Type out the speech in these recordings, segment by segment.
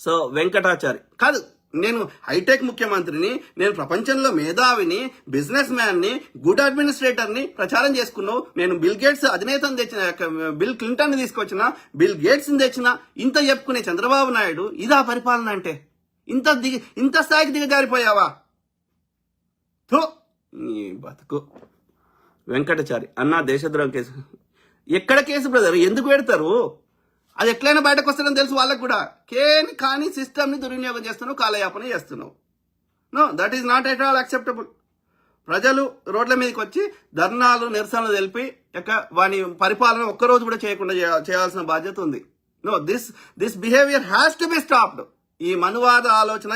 So Venkatachari కాదు, నేను hitech ముఖ్యమంత్రిని, నేను ప్రపంచంలో మేధావిని, బిజినెస్ మ్యాన్ని, గుడ్ అడ్మినిస్ట్రేటర్ని ప్రచారం చేసుకున్నావు. నేను బిల్ గేట్స్ అధినేతను తెచ్చిన, బిల్ క్లింటన్ తీసుకొచ్చిన, బిల్ గేట్స్ తెచ్చిన, ఇంత చెప్పుకునే చంద్రబాబు నాయుడు ఇదా పరిపాలన అంటే? ఇంత స్థాయికి దిగజారిపోయావా? థో నీ బతుకు. వెంకటాచారి అన్నా దేశద్రోహం కేసు ఎక్కడ కేసు బ్రదర్? ఎందుకు పెడతారు? అది ఎట్లయినా బయటకు వస్తారని తెలుసు వాళ్ళకు కూడా. కానీ సిస్టమ్ని దుర్వినియోగం చేస్తున్నావు, కాలయాపన చేస్తున్నావు. No, that is not at all acceptable. ప్రజలు రోడ్ల మీదకి వచ్చి ధర్నాలు, నిరసనలు తెలిపి వాని పరిపాలన ఒక్కరోజు కూడా చేయకుండా చేయాల్సిన బాధ్యత ఉంది. No, this behaviour has to be stopped. ఈ మనువాద ఆలోచన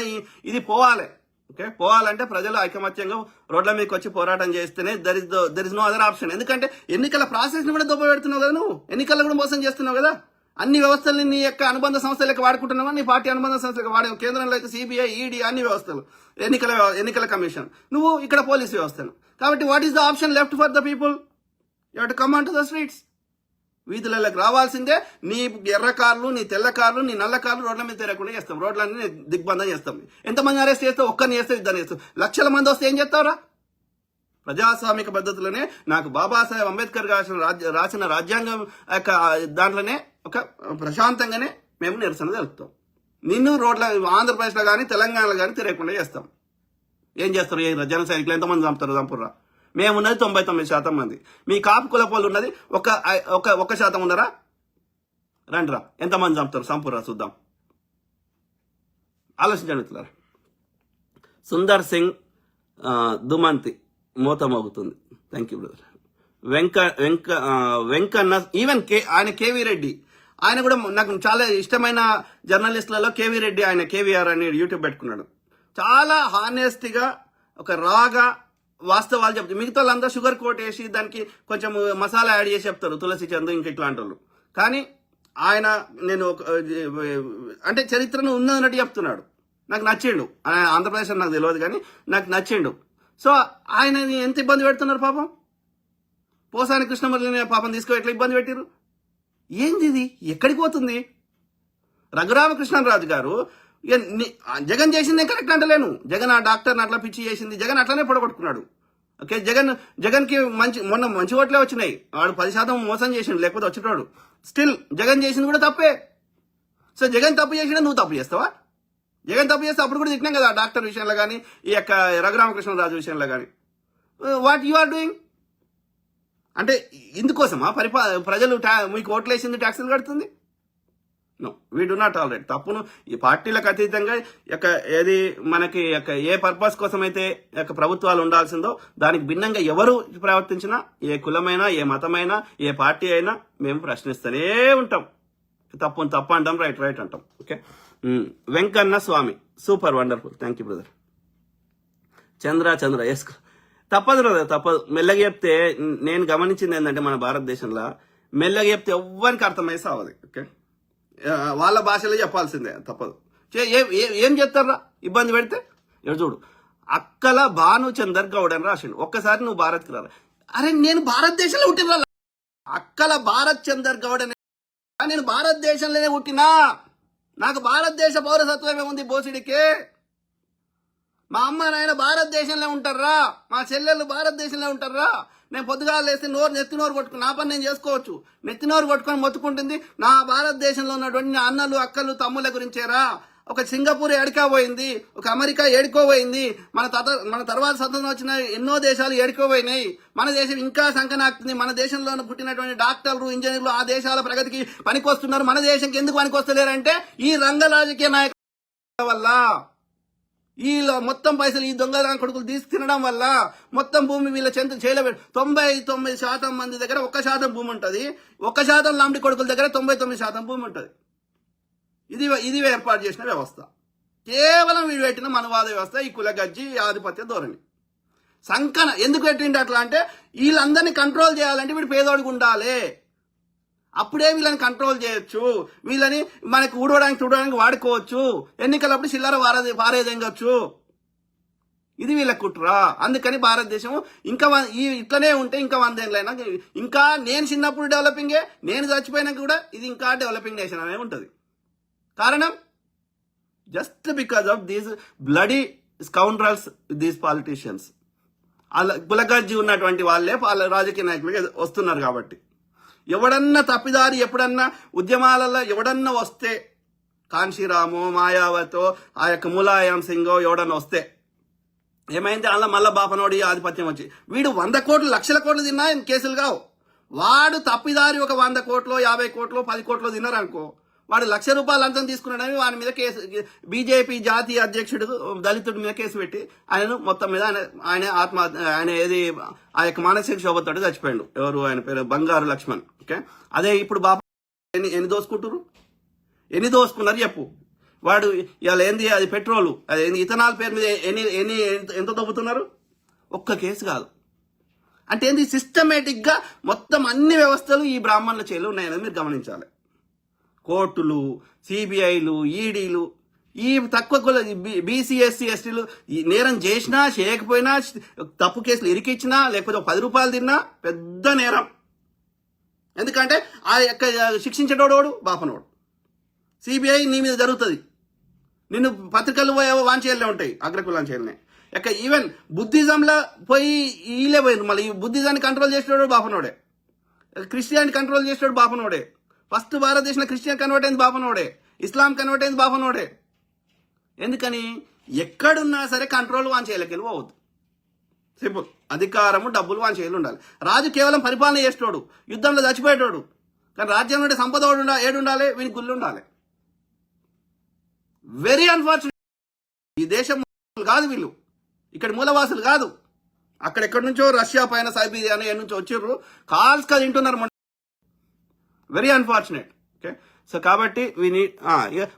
ఇది పోవాలి. ఓకే, పోవాలంటే ప్రజలు ఐకమత్యంగా రోడ్ల మీదకి వచ్చి పోరాటం చేస్తేనే there is no other option. ఎందుకంటే ఎన్నికల ప్రాసెస్ ని కూడా దొబ్బ పెడుతున్నావు కదా, నువ్వు ఎన్నికల్లో కూడా మోసం చేస్తున్నావు కదా. అన్ని వ్యవస్థల్ని నీ యొక్క అనుబంధ సంస్థలకు వాడుకుంటున్నావా, నీ పార్టీ అనుబంధ సంస్థలకు వాడే. కేంద్రంలో అయితే సిబిఐ, ఈడీ, అన్ని వ్యవస్థలు, ఎన్నికల కమిషన్, నువ్వు ఇక్కడ పోలీస్ వ్యవస్థను. కాబట్టి what is the option left for the people? You have to come on to the streets. వీధులకు రావాల్సిందే. నీ ఎర్ర కార్లు, నీ తెల్ల కార్లు, నీ నల్ల కార్లు రోడ్ల మీద తిరగకుండా చేస్తాం. రోడ్లన్నీ దిగ్బంధం చేస్తాం. ఎంతమంది అరెస్ట్ చేస్తావు? ఒక్కరిని చేస్తావు, ఇద్దరిని చేస్తావు. లక్షల మంది వస్తే ఏం చేస్తావురా? ప్రజాస్వామిక పద్ధతిలోనే నాకు బాబాసాహెబ్ అంబేద్కర్ రాసిన రాజ్యాంగం యొక్క దాంట్లోనే ఒక ప్రశాంతంగానే మేము నిరసన తెలుపుతాం. నిన్ను రోడ్ల ఆంధ్రప్రదేశ్లో కానీ తెలంగాణలో కానీ తిరగకుండా చేస్తాం. ఏం చేస్తారు? జన సైనికులు ఎంతమంది చంపుతారు? చంపుర్రా. మేమున్నది 99% మంది. మీ కాపు కులపోళ్ళు ఉన్నది 1% ఉన్నారా? రండిరా, ఎంతమంది చంపుతారు? చంపురా చూద్దాం. ఆలోచించండి. సుందర్ సింగ్ దుమంతి మోత మోగుతుంది. Thank you brother. Venkanna even ఆయన కేవీ రెడ్డి, ఆయన కూడా నాకు చాలా ఇష్టమైన జర్నలిస్టులలో కేవీ రెడ్డి, ఆయన కేవీఆర్ అని యూట్యూబ్ పెట్టుకున్నాడు. చాలా హానెస్ట్గా ఒక రాగా వాస్తవాలు చెప్తారు. మిగతా వాళ్ళందరూ షుగర్ కోట్ వేసి దానికి కొంచెం మసాలా యాడ్ చేసి చెప్తారు, తులసి చందు ఇంక ఇట్లాంటి వాళ్ళు. కానీ ఆయన నేను అంటే చరిత్రను ఉన్నట్టు చెప్తున్నాడు. నాకు నచ్చిండు. ఆంధ్రప్రదేశ్ అని నాకు తెలియదు కానీ నాకు నచ్చిండు. సో ఆయన ఎంత ఇబ్బంది పెడుతున్నారు పాపం. పోసాని కృష్ణమురళిని పాపం తీసుకొని ఎట్లా ఇబ్బంది పెట్టారు? ఏంది ఇది? ఎక్కడికి పోతుంది? రఘురామకృష్ణరాజు గారు జగన్ చేసిందే కరెక్ట్ అంటలేను. జగన్ ఆ డాక్టర్ని అట్లా పిచ్చి చేసింది, జగన్ అట్లానే పొడగొట్టుకున్నాడు. ఓకే, జగన్కి మొన్న మంచి ఓట్లే వచ్చినాయి. వాడు 10% మోసం చేసిండు, లేకపోతే వచ్చేటాడు. స్టిల్ జగన్ చేసింది కూడా తప్పే. సో జగన్ తప్పు చేసినా నువ్వు తప్పు చేస్తావా? జగన్ తప్పు చేస్తే అప్పుడు కూడా తిట్టినాం కదా, డాక్టర్ విషయంలో కానీ, ఈ యొక్క రఘురామకృష్ణరాజు విషయంలో కానీ. వాట్ యు ఆర్ డూయింగ్ అంటే ఇందుకోసమా ప్రజలు మీకు ఓట్లు వేసింది ట్యాక్సులు కడుతుంది? No, we do not tolerate. తప్పును ఈ పార్టీలకు అతీతంగా ఏది మనకి ఏ పర్పస్ కోసం అయితే ప్రభుత్వాలు ఉండాల్సిందో దానికి భిన్నంగా ఎవరు ప్రవర్తించినా, ఏ కులమైనా, ఏ మతమైనా, ఏ పార్టీ అయినా మేము ప్రశ్నిస్తూనే ఉంటాం. తప్పు అంటాం, రైట్ అంటాం. Okay, Venkanna Swamy super wonderful. Thank you brother. Chandra S, తప్పదు బ్రదర్, తప్పదు. మెల్లగా చెప్తే నేను గమనించింది ఏంటంటే మన భారతదేశంలో మెల్లగా చెప్తే ఎవ్వరికి అర్థమై సావదు. ఓకే, వాళ్ళ భాషలో చెప్పాల్సిందే, తప్పదు. ఏం చెప్తారా ఇబ్బంది పెడితే? ఇక్కడ చూడు, అక్కల భానుచందర్ గౌడ్ అని రాసిండు. ఒక్కసారి నువ్వు భారత్కి రా. అరే నేను భారతదేశంలో పుట్టిన అక్కల భారత్ చందర్ గౌడ్ అని, నేను భారతదేశంలోనే పుట్టినా. నాకు భారతదేశ పౌరసత్వమే ఉంది బోసిడికే. మా అమ్మ నాయన భారతదేశంలో ఉంటారా, మా చెల్లెళ్ళు భారతదేశంలో ఉంటారా. నేను పొద్దుగా లేస్తే నెత్తి నోరు కొట్టుకుని నా పని నేను చేసుకోవచ్చు. నెత్తి నోరు కొట్టుకొని మొత్తుకుంటుంది నా భారతదేశంలో ఉన్నటువంటి అన్నలు, అక్కలు, తమ్ముళ్ళ గురించేరా. ఒక సింగపూర్ ఏడుకోబోయింది, ఒక అమెరికా ఏడుకోబోయింది. మన తర్వాత స్వతంత్రం వచ్చిన ఎన్నో దేశాలు ఏడుకోబోయినాయి. మన దేశం ఇంకా సంకనాకుతుంది. మన దేశంలో పుట్టినటువంటి డాక్టర్లు, ఇంజనీర్లు ఆ దేశాల ప్రగతికి పనికొస్తున్నారు. మన దేశంకి ఎందుకు పనికొస్తలేరంటే ఈ రంగ రాజకీయ నాయకుల వల్ల, వీళ్ళ మొత్తం పైసలు ఈ దొంగ కొడుకులు తీసి తినడం వల్ల మొత్తం భూమి వీళ్ళ చేయలేబెట్టి 99% మంది దగ్గర 1% భూమి ఉంటుంది. 1% లాంటి కొడుకుల దగ్గర 99% భూమి ఉంటుంది. ఇది ఏర్పాటు చేసిన వ్యవస్థ. కేవలం వీడు పెట్టిన మనవాద వ్యవస్థ, ఈ కులగజ్జి, ఆధిపత్య ధోరణి. సంకన ఎందుకు పెట్టిండి అట్లా అంటే వీళ్ళందరినీ కంట్రోల్ చేయాలంటే వీడు పేదోడికి ఉండాలి. అప్పుడే వీళ్ళని కంట్రోల్ చేయొచ్చు. వీళ్ళని మనకి ఊడవడానికి చూడడానికి వాడుకోవచ్చు. ఎన్నికలప్పుడు చిల్లర పారేదెంగొచ్చు. ఇది వీళ్ళ కుట్రా. అందుకని భారతదేశం ఇంకా ఇట్లనే ఉంటే ఇంకా 100 ఏళ్ళైనా ఇంకా నేను చిన్నప్పుడు డెవలపింగే, నేను చచ్చిపోయినా కూడా ఇది ఇంకా డెవలపింగ్ నేషన్ అనే ఉంటుంది. కారణం just because of these bloody scoundrels, these politicians. అలా కులగజ్జి ఉన్నటువంటి వాళ్ళే రాజకీయ నాయకులుగా వస్తున్నారు కాబట్టి. ఎవడన్నా తప్పిదారి ఎప్పుడన్నా ఉద్యమాలలో ఎవడన్నా వస్తే, కాన్షీరామో మాయావతో ఆ యొక్క ములాయం సింగో ఎవడన్నా వస్తే ఏమైంది, అలా మళ్ళా బాపనోడి ఆధిపత్యం వచ్చి వీడు 100 కోట్లు 1,00,000 కోట్లు తిన్నా కేసులు కావు. వాడు తప్పిదారి ఒక 100 కోట్లు 50 కోట్లు 10 కోట్లు తిన్నారనుకో, వాడు ₹1,00,000 లంచం తీసుకున్నాడని వాని మీద కేసు, బీజేపీ జాతీయ అధ్యక్షుడు దళితుడి మీద కేసు పెట్టి ఆయనను మొత్తం మీద ఆయన ఏది ఆ యొక్క మానసిక శోభతోటి చచ్చిపోయాడు. ఎవరు, ఆయన పేరు బంగారు లక్ష్మణ్. ఓకే, అదే ఇప్పుడు బాబా ఎన్ని దోసుకుంటారు, ఎన్ని దోసుకున్నారు చెప్పు. వాడు ఇవాళ ఏంది, అది పెట్రోలు, అది ఇథనాల్ పేరు మీద ఎంత దొబ్బుతున్నారు, ఒక్క కేసు కాదు. అంటే ఏంది, సిస్టమేటిక్ గా మొత్తం అన్ని వ్యవస్థలు ఈ బ్రాహ్మణుల చేతులు ఉన్నాయని మీరు గమనించాలి. కోర్టులు, సిబిఐలు, ఈడీలు, ఈ తక్కువ కుల బీసీ ఎస్సీ ఎస్టీలు నేరం చేసినా చేయకపోయినా, తప్పు కేసులు ఇరికిచ్చినా లేకపోతే ₹10 తిన్నా పెద్ద నేరం. ఎందుకంటే ఆ యొక్క శిక్షించేటోడు బాపనోడు. సిబిఐ నీ మీద జరుగుతుంది, నిన్ను పత్రికలు వాంచేయాలే ఉంటాయి, అగ్రకులాంచేయాలనే. ఇక ఈవెన్ బుద్ధిజంలో పోయి వీళ్ళే పోయినారు. మళ్ళీ బుద్ధిజాన్ని కంట్రోల్ చేసేటోడు బాపనోడే, క్రిస్టియానిటీ కంట్రోల్ చేసేటోడు బాపనోడే, ఫస్ట్ భారతదేశంలో క్రిస్టియన్ కన్వర్ట్ అయింది బాపనోడే, ఇస్లాం కన్వర్ట్ అయింది బాపనోడే. ఎందుకని, ఎక్కడున్నా సరే కంట్రోల్ వాంచేయాలకి పోవద్దు. సింపుల్. అధికారము డబ్బులు వాంచేయాలు ఉండాలి. రాజు కేవలం పరిపాలన చేసేటోడు, యుద్ధంలో చచ్చిపోయేటోడు. కానీ రాజ్యం నుండి సంపద ఏడుండాలి, వీనికి గుళ్ళు ఉండాలి. Very unfortunate. ఈ దేశం కాదు వీళ్ళు, ఇక్కడ మూలవాసులు కాదు. అక్కడెక్కడి నుంచో రష్యా పైన సైబీరియా ఎక్కడి నుంచో వచ్చిర్రు, కాల్స్ కా తింటున్నారు. Very unfortunate. ఓకే, సో కాబట్టి